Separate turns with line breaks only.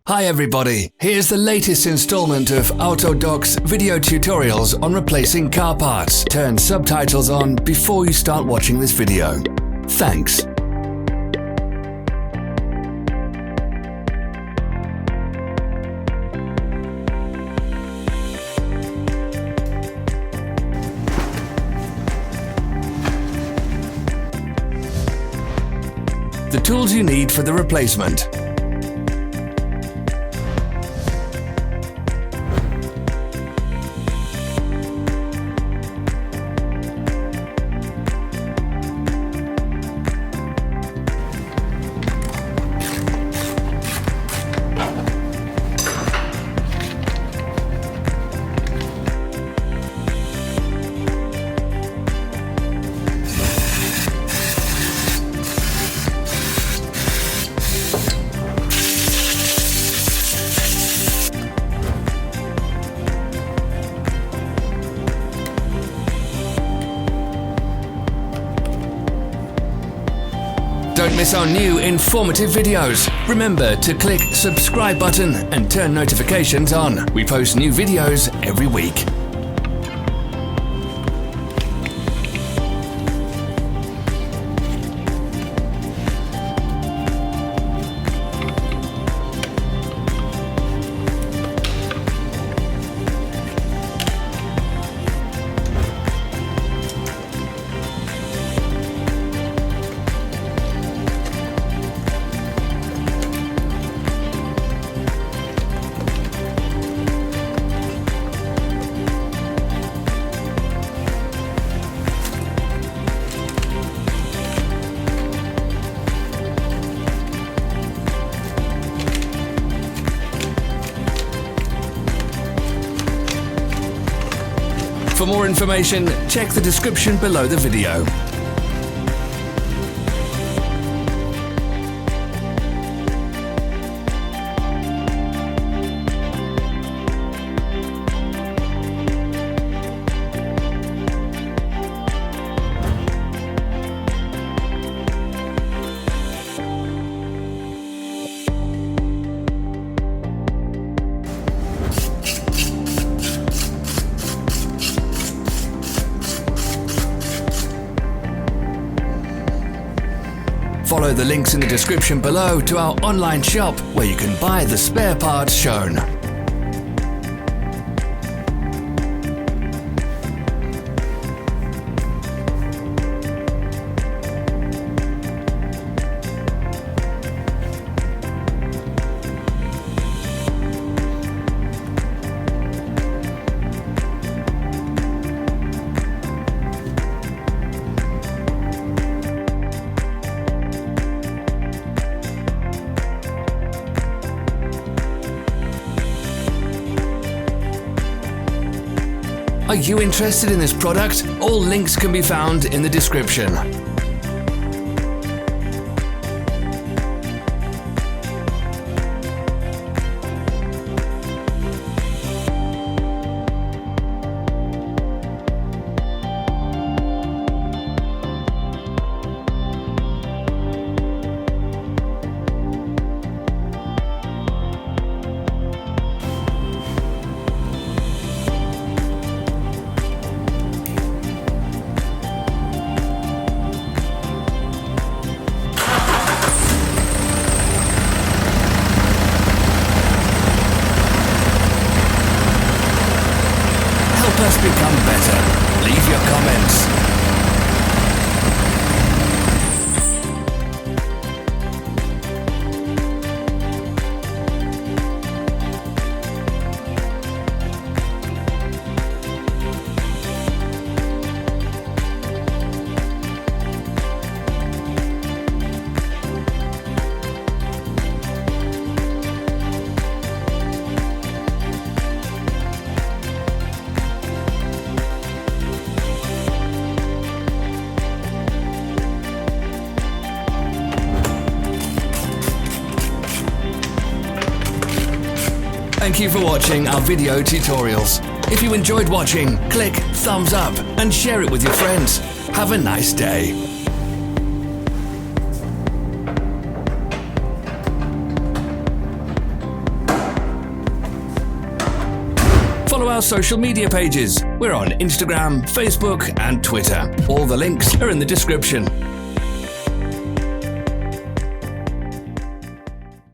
Hi everybody, here's the latest installment of Autodoc's video tutorials on replacing car parts. Turn subtitles on before you start watching this video. Thanks. The tools you need for the replacement. Don't miss our new informative videos. Remember to click subscribe button and turn notifications on. We post new videos every week. For more information, check the description below the video. Follow the links in the description below to our online shop where you can buy the spare parts shown. Are you interested in this product? All links can be found in the description. Help us become better. Leave your comments. Thank you for watching our video tutorials. If you enjoyed watching, click thumbs up and share it with your friends. Have a nice day. follow our social media pages. We're on Instagram, Facebook and Twitter. All the links are in the description.